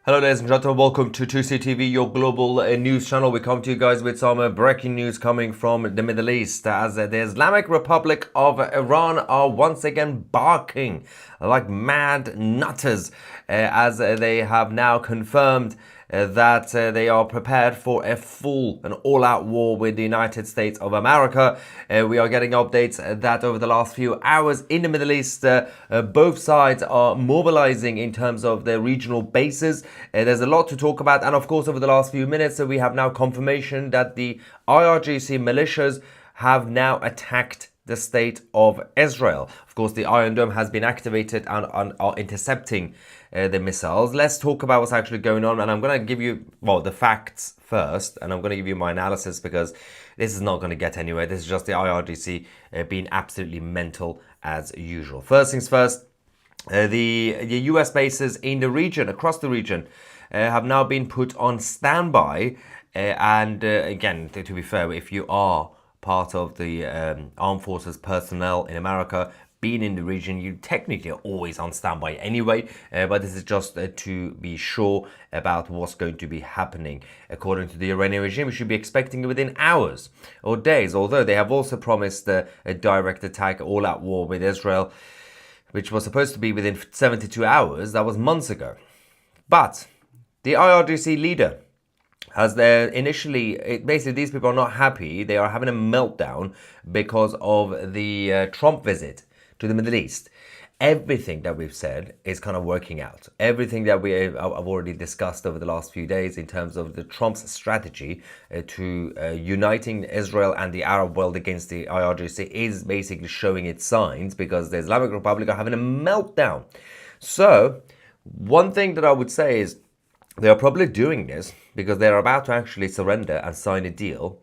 Hello, ladies and gentlemen. Welcome to 2CTV, your global news channel. We come to you guys with some breaking news coming from the Middle East, as the Islamic Republic of Iran are once again barking like mad nutters, as they have now confirmed that they are prepared for a full and all-out war with the United States of America. We are getting updates that over the last few hours in the Middle East, both sides are mobilizing in terms of their regional bases. There's a lot to talk about, and of course, over the last few minutes, we have now confirmation that the IRGC militias have now attacked the state of Israel. Of course, the Iron Dome has been activated and are intercepting the missiles. Let's talk about what's actually going on, and I'm going to give you, the facts first, and I'm going to give you my analysis because this is not going to get anywhere. This is just the IRGC being absolutely mental as usual. First things first, the US bases in the region, across the region, have now been put on standby. And again, to be fair, if you are part of the armed forces personnel in America, being in the region, you technically are always on standby anyway, but this is just to be sure about what's going to be happening. According to the Iranian regime, we should be expecting it within hours or days, although they have also promised a direct attack, all-out war with Israel, which was supposed to be within 72 hours. That was months ago. But the IRGC leader has basically these people are not happy. They are having a meltdown because of the Trump visit to the Middle East. Everything that we've said is kind of working out. Everything that I've already discussed over the last few days in terms of the Trump's strategy to uniting Israel and the Arab world against the IRGC is basically showing its signs, because the Islamic Republic are having a meltdown. So one thing that I would say is they are probably doing this because they're about to actually surrender and sign a deal,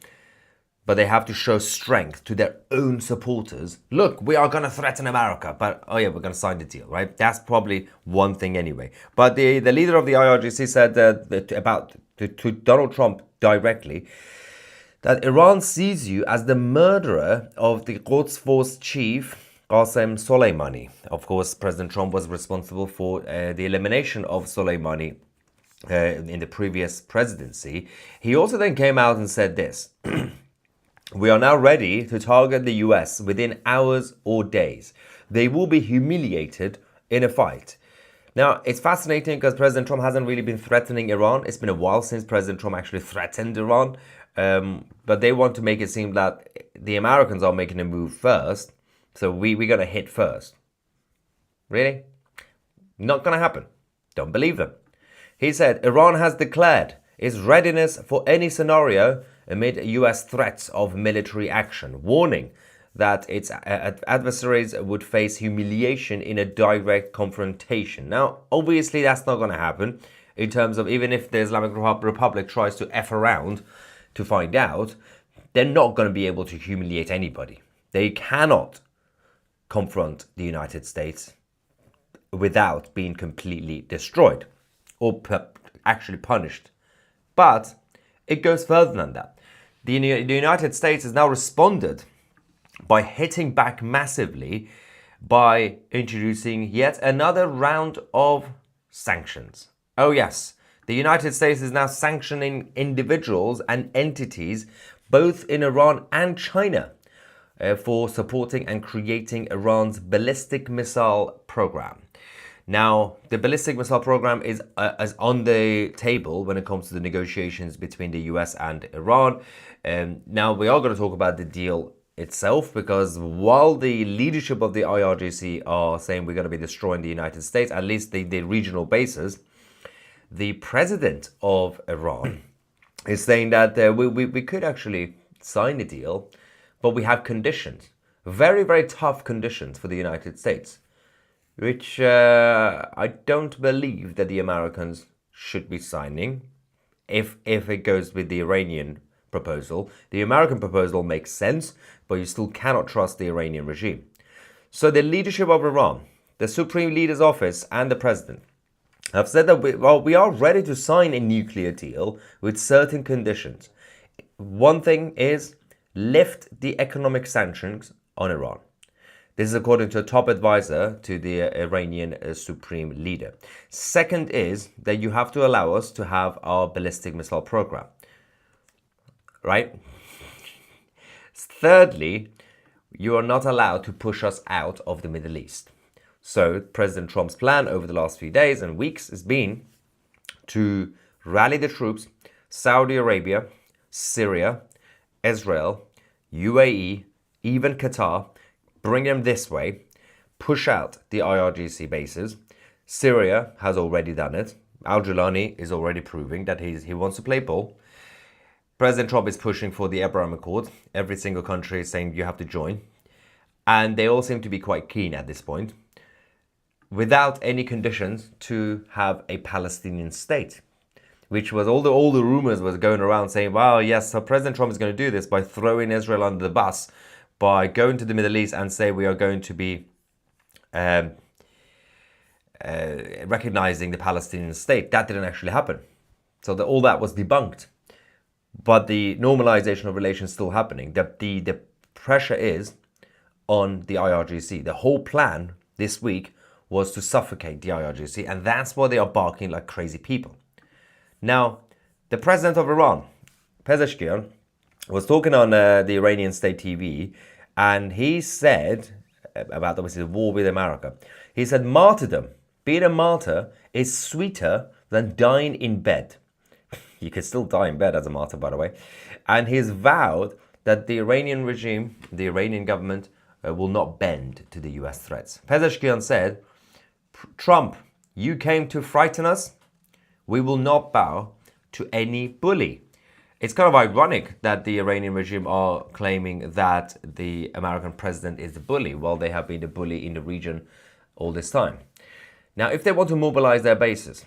but they have to show strength to their own supporters. Look, we are going to threaten America, but oh yeah, we're going to sign the deal, right? That's probably one thing anyway. But the leader of the IRGC said to Donald Trump directly that Iran sees you as the murderer of the Quds Force chief Qasem Soleimani. Of course, President Trump was responsible for the elimination of Soleimani in the previous presidency. He also then came out and said this: we are now ready to target the US within hours or days. They will be humiliated in a fight. Now, it's fascinating because President Trump hasn't really been threatening Iran. It's been a while since President Trump actually threatened Iran. But they want to make it seem that the Americans are making a move first. So we're going to hit first. Really? Not going to happen. Don't believe them. He said Iran has declared its readiness for any scenario amid US threats of military action, warning that its adversaries would face humiliation in a direct confrontation. Now, obviously, that's not going to happen in terms of, even if the Islamic Republic tries to F around to find out, they're not going to be able to humiliate anybody. They cannot confront the United States without being completely destroyed or actually punished. But it goes further than that. The United States has now responded by hitting back massively by introducing yet another round of sanctions. Oh yes, the United States is now sanctioning individuals and entities both in Iran and China for supporting and creating Iran's ballistic missile program. Now, the ballistic missile program is on the table when it comes to the negotiations between the US and Iran. Now, we are going to talk about the deal itself, because while the leadership of the IRGC are saying we're going to be destroying the United States, at least the regional bases, the president of Iran is saying that we could actually sign a deal, but we have conditions, very, very tough conditions for the United States, which I don't believe that the Americans should be signing if it goes with the Iranian proposal. The American proposal makes sense, but you still cannot trust the Iranian regime. So the leadership of Iran, the Supreme Leader's Office and the President have said that we are ready to sign a nuclear deal with certain conditions. One thing is lift the economic sanctions on Iran. This is according to a top advisor to the Iranian supreme leader. Second is that you have to allow us to have our ballistic missile program, right? Thirdly, you are not allowed to push us out of the Middle East. So President Trump's plan over the last few days and weeks has been to rally the troops, Saudi Arabia, Syria, Israel, UAE, even Qatar, bring them this way, push out the IRGC bases. Syria has already done it. Al-Julani is already proving that he wants to play ball. President Trump is pushing for the Abraham Accord. Every single country is saying you have to join. And they all seem to be quite keen at this point, without any conditions, to have a Palestinian state, which was all the rumors was going around saying, wow, yes, so President Trump is going to do this by throwing Israel under the bus, by going to the Middle East and say we are going to be recognizing the Palestinian state. That didn't actually happen. So all that was debunked. But the normalization of relations still happening. The pressure is on the IRGC. The whole plan this week was to suffocate the IRGC, and that's why they are barking like crazy people. Now, the president of Iran, Pezeshkian, was talking on the Iranian state TV, and he said about obviously the war with America. He said martyrdom, being a martyr, is sweeter than dying in bed. You can still die in bed as a martyr, by the way. And he's vowed that the Iranian regime, the Iranian government, will not bend to the US threats. Pezeshkian said, Trump, you came to frighten us. We will not bow to any bully. It's kind of ironic that the Iranian regime are claiming that the American president is the bully, while they have been the bully in the region all this time. Now, if they want to mobilize their bases,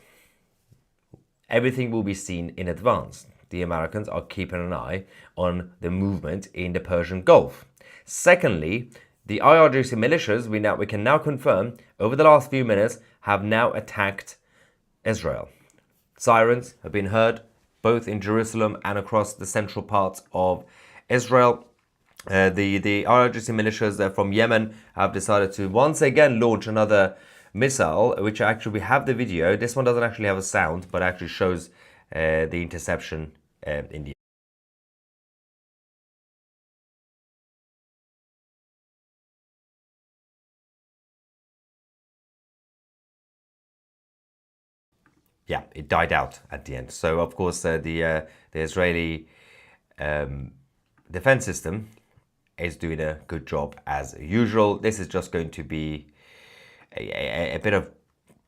everything will be seen in advance. The Americans are keeping an eye on the movement in the Persian Gulf. Secondly, the IRGC militias, we can now confirm, over the last few minutes, have now attacked Israel. Sirens have been heard both in Jerusalem and across the central parts of Israel. The IRGC militias from Yemen have decided to once again launch another missile, which actually we have the video. This one doesn't actually have a sound, but actually shows the interception in the yeah, it died out at the end. So of course the Israeli defense system is doing a good job as usual. This is just going to be a bit of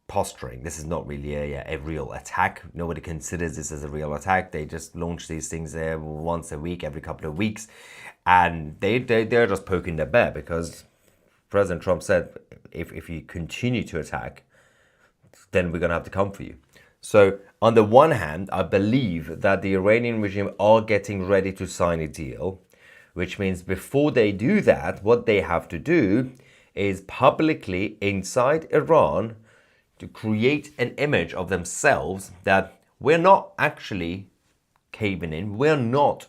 posturing. This is not really a real attack. Nobody considers this as a real attack. They just launch these things once a week, every couple of weeks, and they're just poking the bear, because President Trump said if you continue to attack, then we're going to have to come for you. So on the one hand, I believe that the Iranian regime are getting ready to sign a deal, which means before they do that, what they have to do is publicly inside Iran to create an image of themselves that we're not actually caving in, we're not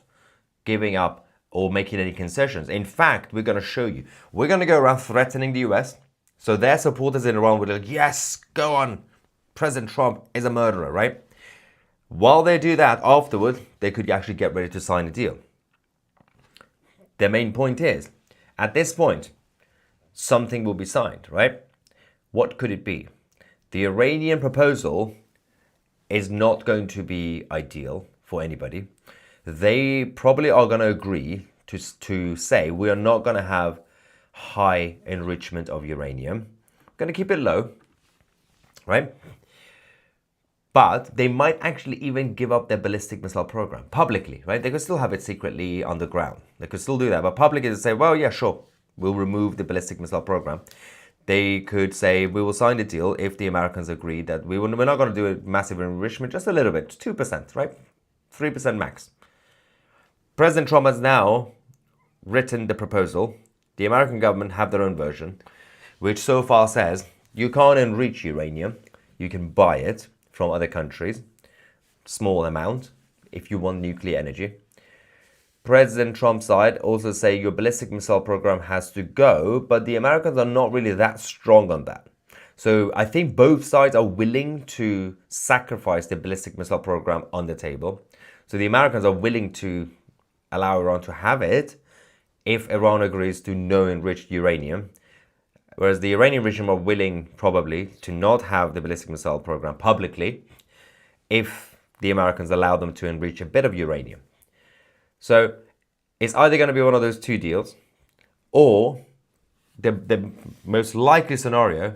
giving up or making any concessions. In fact, we're going to show you. We're going to go around threatening the US. So their supporters in Iran would be like, yes, go on. President Trump is a murderer, right? While they do that, afterward, they could actually get ready to sign a deal. The main point is, at this point, something will be signed, right? What could it be? The Iranian proposal is not going to be ideal for anybody. They probably are going to agree to say we are not going to have high enrichment of uranium. We're going to keep it low, right? But they might actually even give up their ballistic missile program publicly, right? They could still have it secretly underground. They could still do that, but publicly they say, well, yeah, sure, we'll remove the ballistic missile program. They could say, we will sign the deal if the Americans agree that we're not going to do a massive enrichment, just a little bit, 2%, right? 3% max. President Trump has now written the proposal. The American government have their own version, which so far says you can't enrich uranium. You can buy it from other countries, small amount, if you want nuclear energy. President Trump's side also say your ballistic missile program has to go, but the Americans are not really that strong on that. So I think both sides are willing to sacrifice the ballistic missile program on the table. So the Americans are willing to allow Iran to have it if Iran agrees to no enriched uranium. Whereas the Iranian regime are willing probably to not have the ballistic missile program publicly if the Americans allow them to enrich a bit of uranium. So it's either going to be one of those two deals, or the most likely scenario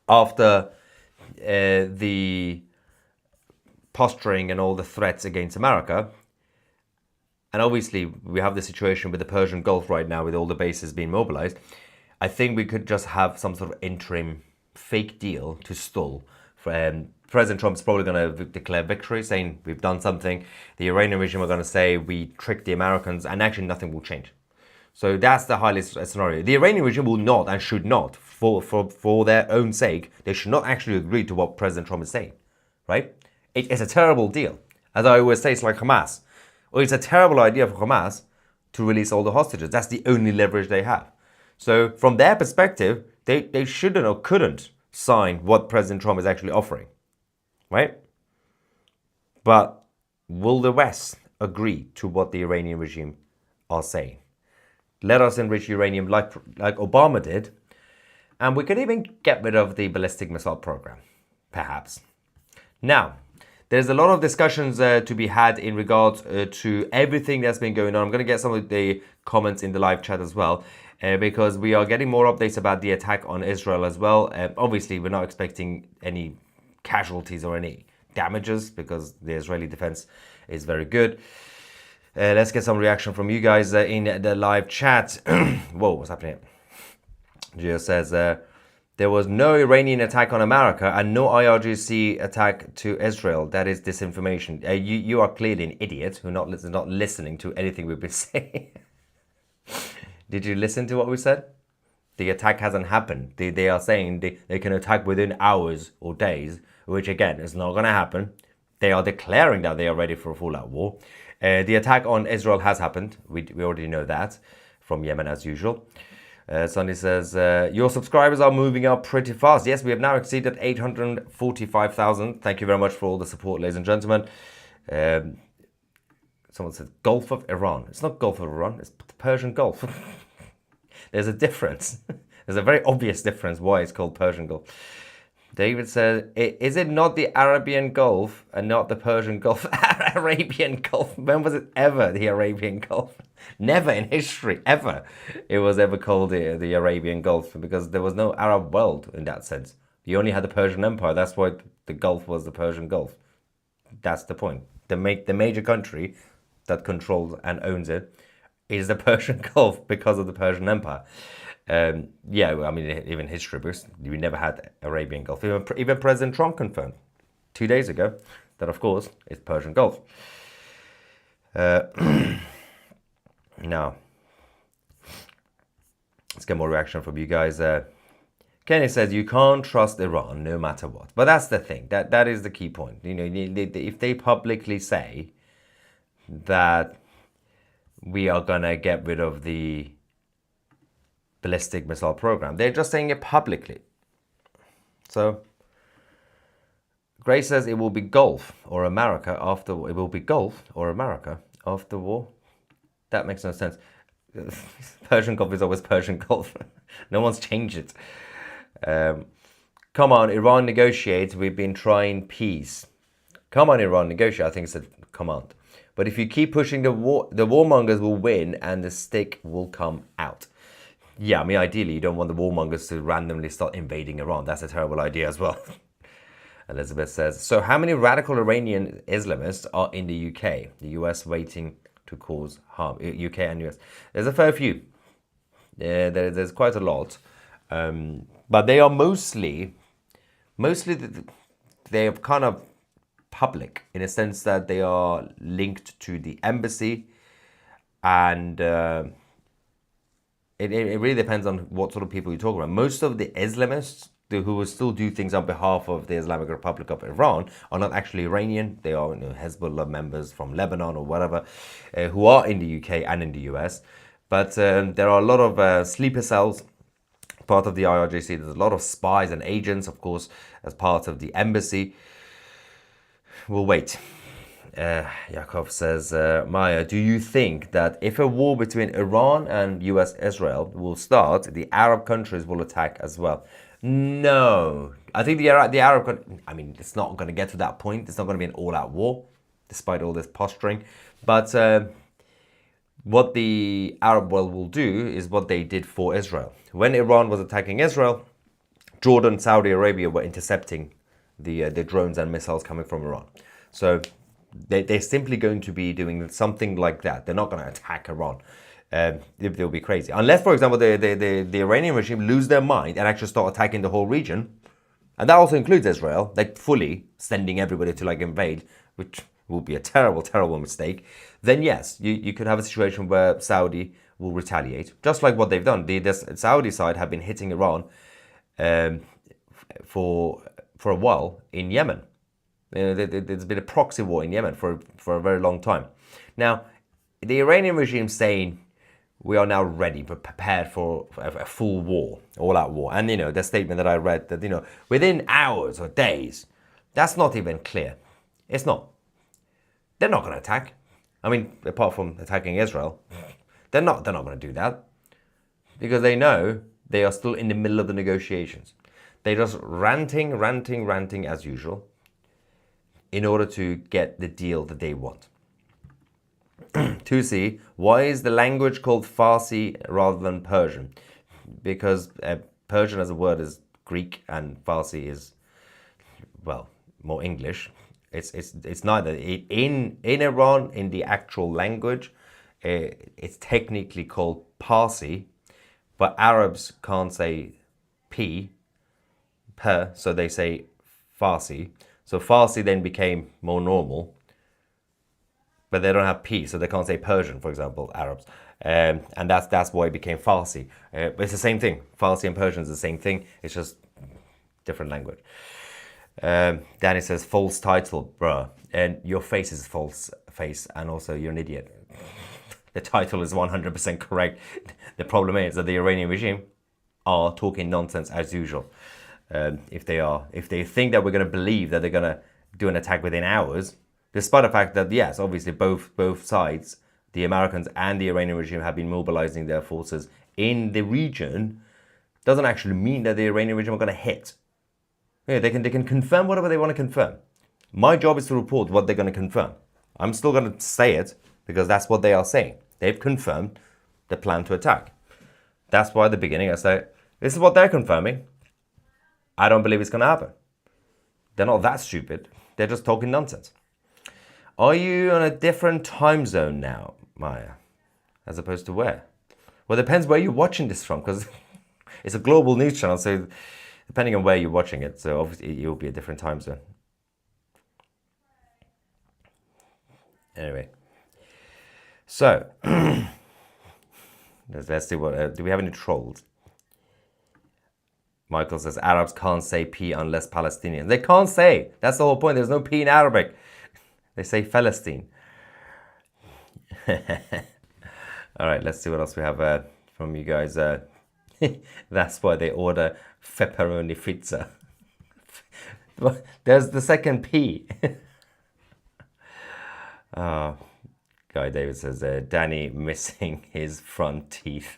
after the posturing and all the threats against America, and obviously we have the situation with the Persian Gulf right now with all the bases being mobilized, I think we could just have some sort of interim fake deal to stall. President Trump's probably going to declare victory, saying we've done something. The Iranian regime are going to say we tricked the Americans, and actually nothing will change. So that's the highest scenario. The Iranian regime will not and should not, for their own sake, they should not actually agree to what President Trump is saying, right? It's a terrible deal. As I always say, it's like Hamas. Well, it's a terrible idea for Hamas to release all the hostages. That's the only leverage they have. So from their perspective, they shouldn't or couldn't sign what President Trump is actually offering, right? But will the West agree to what the Iranian regime are saying? Let us enrich uranium like Obama did, and we could even get rid of the ballistic missile program, perhaps. Now, there's a lot of discussions to be had in regards to everything that's been going on. I'm going to get some of the comments in the live chat as well, because we are getting more updates about the attack on Israel as well. Obviously, we're not expecting any casualties or any damages because the Israeli defense is very good. Let's get some reaction from you guys in the live chat. Whoa, what's happening here? Gio says, there was no Iranian attack on America and no IRGC attack to Israel. That is disinformation. You are clearly an idiot who not listening to anything we've been saying. Did you listen to what we said? The attack hasn't happened. They are saying they can attack within hours or days, which again is not going to happen. They are declaring that they are ready for a full-out war. The attack on Israel has happened. We already know that from Yemen as usual. Sonny says, your subscribers are moving up pretty fast. Yes, we have now exceeded 845,000. Thank you very much for all the support, ladies and gentlemen. Someone said Gulf of Iran. It's not Gulf of Iran, it's the Persian Gulf. There's a difference. There's a very obvious difference why it's called Persian Gulf. David said, is it not the Arabian Gulf and not the Persian Gulf? Arabian Gulf. When was it ever the Arabian Gulf? Never in history, ever, it was ever called the Arabian Gulf, because there was no Arab world in that sense. You only had the Persian Empire. That's why the Gulf was the Persian Gulf. That's the point. The major country that controls and owns it is the Persian Gulf because of the Persian Empire. Yeah, I mean, even history books, we never had Arabian Gulf. Even President Trump confirmed 2 days ago that, of course, it's Persian Gulf. Now, let's get more reaction from you guys. Kenny says you can't trust Iran no matter what. But that's the thing. That is the key point. You know, if they publicly say that we are gonna get rid of the ballistic missile program, they're just saying it publicly. So Gray says it will be Gulf or America after. It will be Gulf or America after war. That makes no sense. Persian Gulf is always Persian Gulf. No one's changed it. Come on, Iran, negotiate. We've been trying peace. Come on, Iran, negotiate. I think it's a command. But if you keep pushing the warmongers will win and the stick will come out. Yeah, I mean, ideally, you don't want the warmongers to randomly start invading Iran. That's a terrible idea as well. Elizabeth says, so how many radical Iranian Islamists are in the UK? The US waiting to cause harm. UK and US. There's a fair few. There's quite a lot. But they are mostly they are kind of public in a sense that they are linked to the embassy, and it really depends on what sort of people you talk about. Most of the Islamists who will still do things on behalf of the Islamic Republic of Iran are not actually Iranian. They are Hezbollah members from Lebanon or whatever, who are in the UK and in the US. But there are a lot of sleeper cells part of the IRGC. There's a lot of spies and agents, of course, as part of the embassy. We'll wait. Yakov says, Maya, do you think that if a war between Iran and US-Israel will start, the Arab countries will attack as well? No. I think the Arab, I mean, it's not going to get to that point. It's not going to be an all-out war, despite all this posturing. But what the Arab world will do is what they did for Israel. When Iran was attacking Israel, Jordan, Saudi Arabia were intercepting the drones and missiles coming from Iran. So they're simply going to be doing something like that. They're not going to attack Iran. They'll be crazy. Unless, for example, the Iranian regime lose their mind and actually start attacking the whole region. And that also includes Israel, like fully sending everybody to like invade, which will be a terrible, terrible mistake. Then yes, you could have a situation where Saudi will retaliate, just like what they've done. The Saudi side have been hitting Iran for a while in Yemen. There's been a proxy war in Yemen for a very long time. Now, the Iranian regime saying we are now ready, but prepared for a full war, all-out war. And, the statement that I read that, within hours or days, that's not even clear. It's not. They're not going to attack. I mean, apart from attacking Israel, they're not going to do that because they know they are still in the middle of the negotiations. They're just ranting as usual in order to get the deal that they want. 2C, why is the language called Farsi rather than Persian? Because Persian as a word is Greek and Farsi is, well, more English. It's neither. In Iran, in the actual language, it's technically called Parsi, but Arabs can't say per, so they say Farsi. So Farsi then became more normal, but they don't have P, so they can't say Persian, for example, Arabs. And that's why it became Farsi. But it's the same thing. Farsi and Persian is the same thing. It's just different language. Danny says, false title, bruh. And your face is false face, and also you're an idiot. The title is 100% correct. The problem is that the Iranian regime are talking nonsense as usual. If they think that we're going to believe that they're going to do an attack within hours, despite the fact that, yes, obviously both sides, the Americans and the Iranian regime, have been mobilizing their forces in the region, doesn't actually mean that the Iranian regime are going to hit. Yeah, they can confirm whatever they want to confirm. My job is to report what they're going to confirm. I'm still going to say it because that's what they are saying. They've confirmed the plan to attack. That's why at the beginning I say, this is what they're confirming. I don't believe it's going to happen. They're not that stupid. They're just talking nonsense. Are you on a different time zone now, Maya? As opposed to where? Well, it depends where you're watching this from, because it's a global news channel, so depending on where you're watching it, so obviously you'll be a different time zone. Anyway. So, let's see what... do we have any trolls? Michael says, Arabs can't say P unless Palestinians. They can't say. That's the whole point. There's no P in Arabic. They say Palestine. All right, let's see what else we have from you guys. That's why they order pepperoni pizza. There's the second P. Guy David says, Danny missing his front teeth.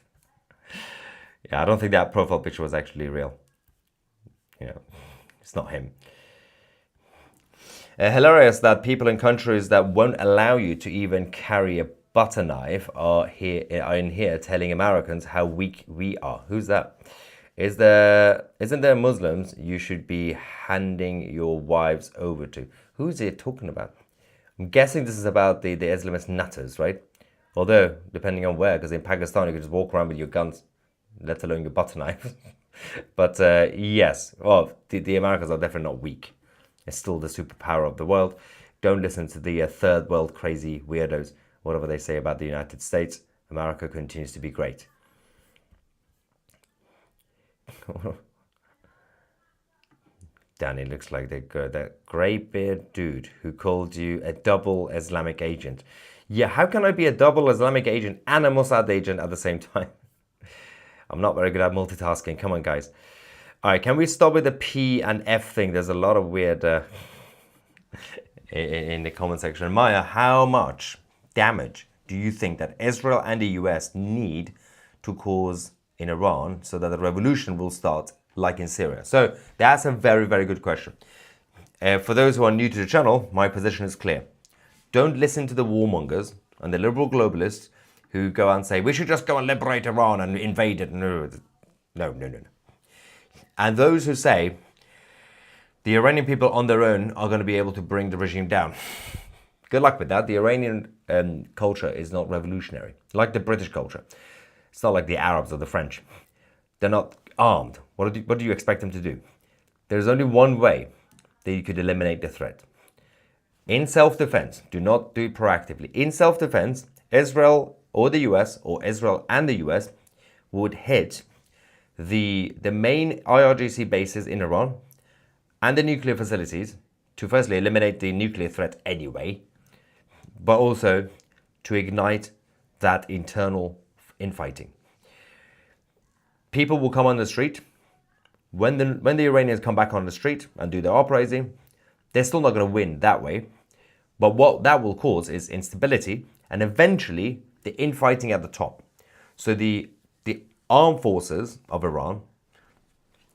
Yeah, I don't think that profile picture was actually real. It's not him. Hilarious that people in countries that won't allow you to even carry a butter knife are in here telling Americans how weak we are. Who's that? Isn't there Muslims you should be handing your wives over to? Who's it talking about? I'm guessing this is about the Islamist nutters, right? Although, depending on where, because in Pakistan you can just walk around with your guns, let alone your butter knife. But yes, well, the Americans are definitely not weak. It's still the superpower of the world. Don't listen to the third world crazy weirdos, whatever they say about the United States. America continues to be great. Danny looks like that grey beard dude who called you a double Islamic agent. Yeah, how can I be a double Islamic agent and a Mossad agent at the same time? I'm not very good at multitasking. Come on, guys. All right, can we stop with the P and F thing? There's a lot of weird in the comment section. Maya, how much damage do you think that Israel and the US need to cause in Iran so that the revolution will start like in Syria? So that's a very, very good question. For those who are new to the channel, my position is clear. Don't listen to the warmongers and the liberal globalists who go and say, we should just go and liberate Iran and invade it. No. And those who say, the Iranian people on their own are going to be able to bring the regime down. Good luck with that. The Iranian culture is not revolutionary, like the British culture. It's not like the Arabs or the French. They're not armed. What do you expect them to do? There's only one way that you could eliminate the threat. In self-defense, do not do it proactively. In self-defense, Israel or the US, or Israel and the US, would hit the main IRGC bases in Iran and the nuclear facilities to firstly eliminate the nuclear threat anyway, but also to ignite that internal infighting. People will come on the street. When the Iranians come back on the street and do their uprising, they're still not going to win that way. But what that will cause is instability and eventually the infighting at the top. So the armed forces of Iran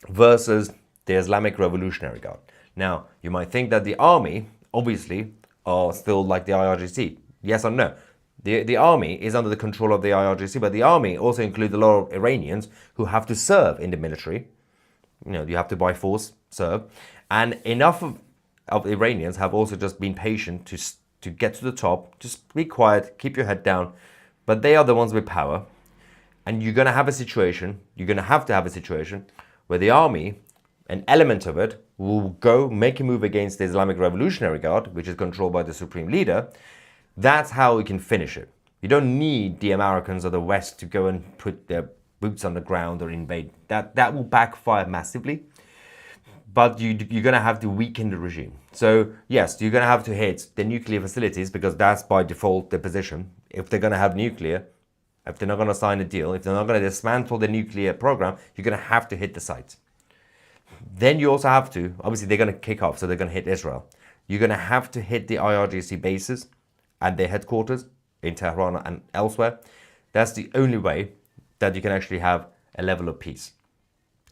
versus the Islamic Revolutionary Guard. Now, you might think that the army, obviously, are still like the IRGC. Yes or no? The army is under the control of the IRGC, but the army also includes a lot of Iranians who have to serve in the military. You know, you have to by force serve. And enough of Iranians have also just been patient to get to the top. Just be quiet, keep your head down. But they are the ones with power. And you're going to have a situation, you're going to have a situation where the army, an element of it, will go make a move against the Islamic Revolutionary Guard, which is controlled by the supreme leader. That's how we can finish it. You don't need the Americans or the West to go and put their boots on the ground or invade. That will backfire massively. But you're going to have to weaken the regime. So yes, you're going to have to hit the nuclear facilities because that's by default the position. If they're going to have nuclear, if they're not going to sign a deal, if they're not going to dismantle the nuclear program, you're going to have to hit the sites. Then you also have to, obviously they're going to kick off, so they're going to hit Israel. You're going to have to hit the IRGC bases and their headquarters in Tehran and elsewhere. That's the only way that you can actually have a level of peace.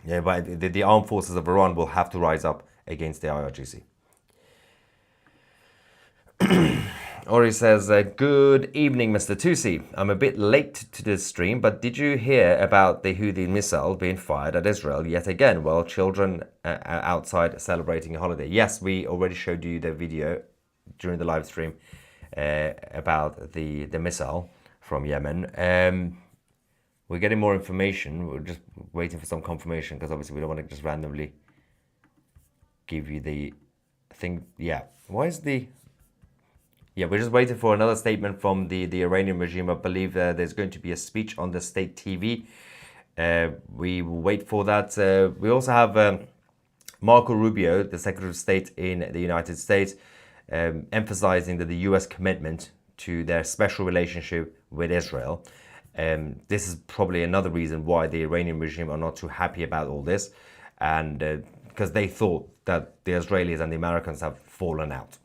Yeah, but the armed forces of Iran will have to rise up against the IRGC. Ori says, good evening, Mr. Tusi. I'm a bit late to this stream, but did you hear about the Houthi missile being fired at Israel yet again while children are outside celebrating a holiday? Yes, we already showed you the video during the live stream about the missile from Yemen. We're getting more information. We're just waiting for some confirmation because obviously we don't want to just randomly give you the thing. Yeah, why is the... Yeah, we're just waiting for another statement from the Iranian regime. I believe there's going to be a speech on the state TV. We will wait for that. We also have Marco Rubio, the Secretary of State in the United States, emphasizing that the US commitment to their special relationship with Israel. This is probably another reason why the Iranian regime are not too happy about all this. And because they thought that the Israelis and the Americans have fallen out.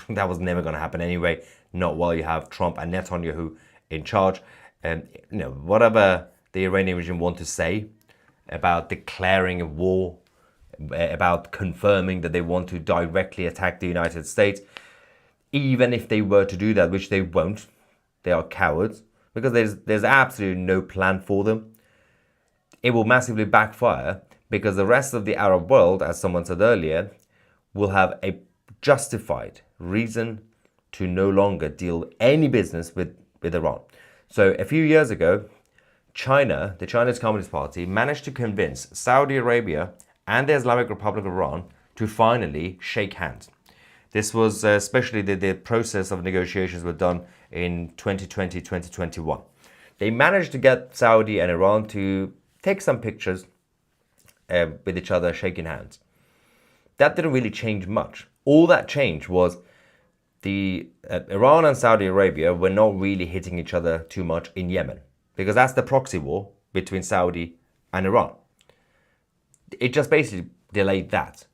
That was never going to happen anyway, not while you have Trump and Netanyahu in charge. And whatever the Iranian regime want to say about declaring a war, about confirming that they want to directly attack the United States, even if they were to do that, which they won't, they are cowards, because there's absolutely no plan for them. It will massively backfire because the rest of the Arab world, as someone said earlier, will have a justified reason to no longer deal any business with Iran. So a few years ago, China, the Chinese Communist Party, managed to convince Saudi Arabia and the Islamic Republic of Iran to finally shake hands. This was especially the process of negotiations were done in 2020, 2021. They managed to get Saudi and Iran to take some pictures with each other shaking hands. that didn't really change much. All that changed was the Iran and Saudi Arabia were not really hitting each other too much in Yemen, because that's the proxy war between Saudi and Iran. It just basically delayed that.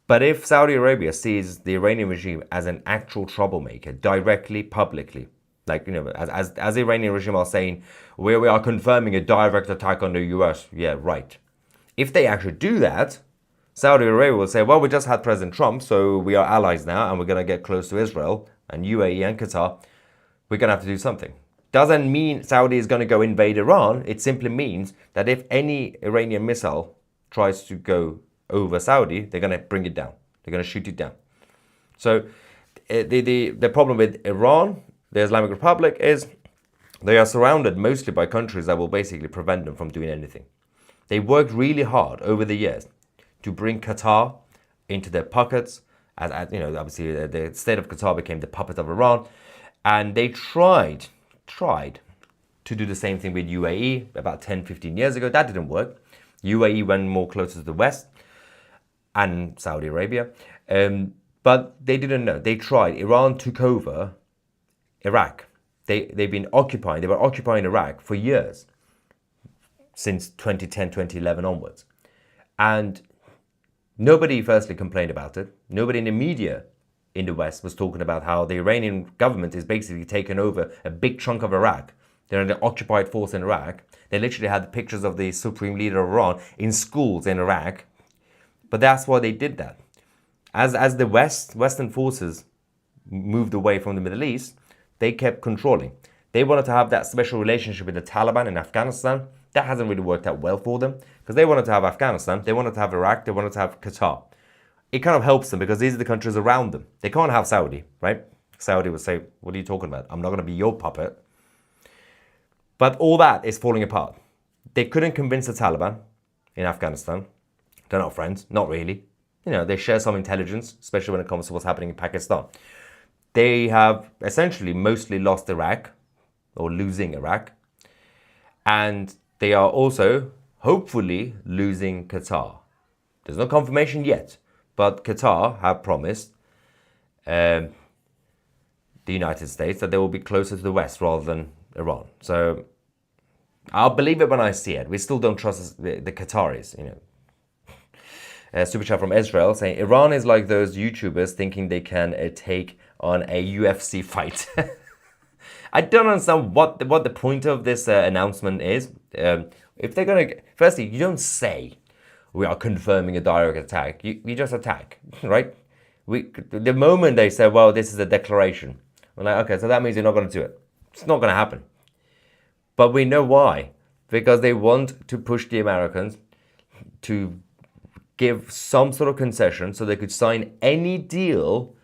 But if Saudi Arabia sees the Iranian regime as an actual troublemaker, directly, publicly, like, as the Iranian regime are saying, we are confirming a direct attack on the US. Yeah, right. If they actually do that, Saudi Arabia will say, well, we just had President Trump, so we are allies now, and we're going to get close to Israel and UAE and Qatar. We're going to have to do something. Doesn't mean Saudi is going to go invade Iran. It simply means that if any Iranian missile tries to go over Saudi, they're going to bring it down. They're going to shoot it down. So the problem with Iran, the Islamic Republic, is they are surrounded mostly by countries that will basically prevent them from doing anything. They worked really hard over the years to bring Qatar into their pockets. As obviously the state of Qatar became the puppet of Iran, and they tried to do the same thing with UAE about 10-15 years ago. That didn't work. UAE went more closer to the West and Saudi Arabia, but they didn't know. They tried. Iran took over Iraq. They were occupying Iraq for years, since 2010, 2011 onwards. And nobody firstly complained about it. Nobody in the media in the West was talking about how the Iranian government is basically taking over a big chunk of Iraq. They're an occupied force in Iraq. They literally had pictures of the supreme leader of Iran in schools in Iraq. But that's why they did that. As the Western forces moved away from the Middle East, they kept controlling. They wanted to have that special relationship with the Taliban in Afghanistan. That hasn't really worked out well for them, because they wanted to have Afghanistan, they wanted to have Iraq, they wanted to have Qatar. It kind of helps them because these are the countries around them. They can't have Saudi, right? Saudi would say, what are you talking about? I'm not going to be your puppet. But all that is falling apart. They couldn't convince the Taliban in Afghanistan. They're not friends, not really. They share some intelligence, especially when it comes to what's happening in Pakistan. They have essentially mostly lost Iraq, or losing Iraq. And they are also, hopefully, losing Qatar. There's no confirmation yet, but Qatar have promised the United States that they will be closer to the West rather than Iran. So I'll believe it when I see it. We still don't trust the Qataris, Super chat from Israel saying, Iran is like those YouTubers thinking they can take on a UFC fight. I don't understand what the point of this announcement is. If they're going to... Firstly, you don't say, we are confirming a direct attack. You just attack, right? The moment they say, well, this is a declaration, we're like, okay, so that means you're not going to do it. It's not going to happen. But we know why. Because they want to push the Americans to give some sort of concession so they could sign any deal,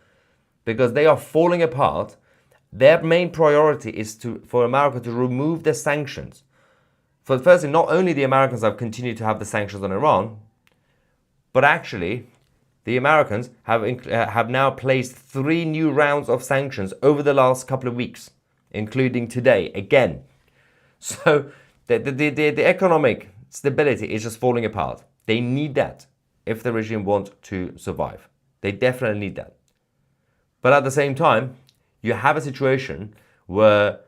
because they are falling apart. Their main priority is for America to remove the sanctions. For firstly, not only the Americans have continued to have the sanctions on Iran, but actually the Americans have now placed 3 new rounds of sanctions over the last couple of weeks, including today again. So the economic stability is just falling apart. They need that if the regime wants to survive. They definitely need that. But at the same time, you have a situation where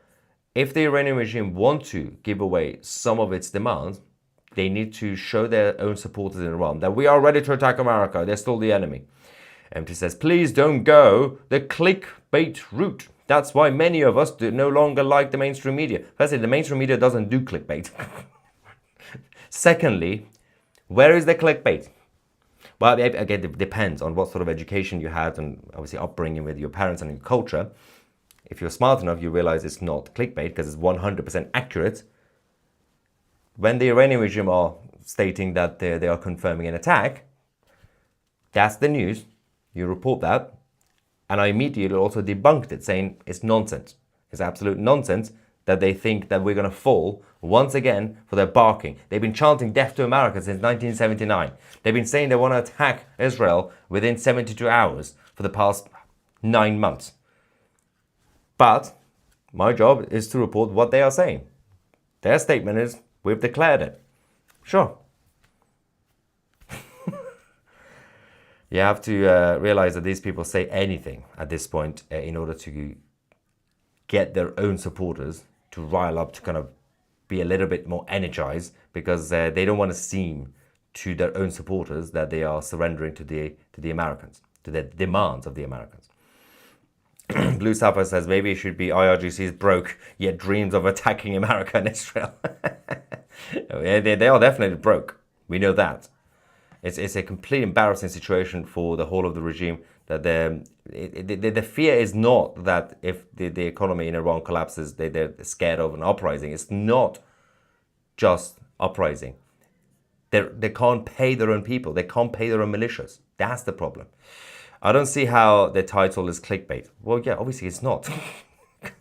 if the Iranian regime want to give away some of its demands, they need to show their own supporters in Iran that we are ready to attack America. They're still the enemy. MT says, please don't go the clickbait route. That's why many of us no longer like the mainstream media. Firstly, the mainstream media doesn't do clickbait. Secondly, where is the clickbait? Well, again, it depends on what sort of education you had and obviously upbringing with your parents and your culture. If you're smart enough, you realize it's not clickbait because it's 100% accurate. When the Iranian regime are stating that they are confirming an attack, that's the news. You report that. And I immediately also debunked it, saying it's nonsense. It's absolute nonsense that they think that we're going to fall once again for their barking. They've been chanting death to America since 1979. They've been saying they want to attack Israel within 72 hours for the past 9 months. But my job is to report what they are saying. Their statement is, we've declared it. Sure. You have to realize that these people say anything at this point in order to get their own supporters to rile up, to kind of be a little bit more energized, because they don't want to seem to their own supporters that they are surrendering to the Americans, to the demands of the Americans. Blue Sapphire says maybe it should be IRGC is broke yet dreams of attacking America and Israel. They are definitely broke. We know that. It's a complete embarrassing situation for the whole of the regime. That the fear is not that if the economy in Iran collapses, they're scared of an uprising. It's not just uprising. They can't pay their own people. They can't pay their own militias. That's the problem. I don't see how the title is clickbait. Well, yeah, obviously it's not.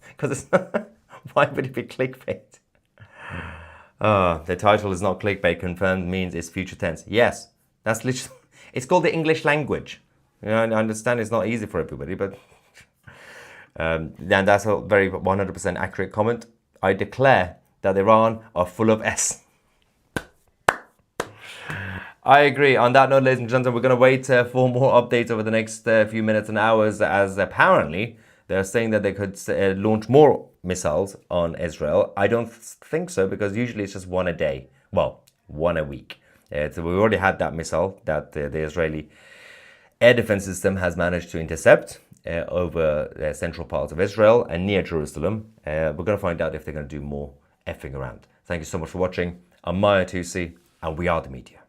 Because it's not. Why would it be clickbait? The title is not clickbait. Confirmed means it's future tense. Yes, that's literally. It's called the English language. You know, I understand it's not easy for everybody, but then that's a very 100% accurate comment. I declare that Iran are full of S. I agree. On that note, ladies and gentlemen, we're going to wait for more updates over the next few minutes and hours, as apparently they're saying that they could launch more missiles on Israel. I don't think so, because usually it's just one a day. Well, one a week. So we already had that missile that the Israeli air defense system has managed to intercept over the central parts of Israel and near Jerusalem. We're going to find out if they're going to do more effing around. Thank you so much for watching. I'm Maya Tusi, and we are the media.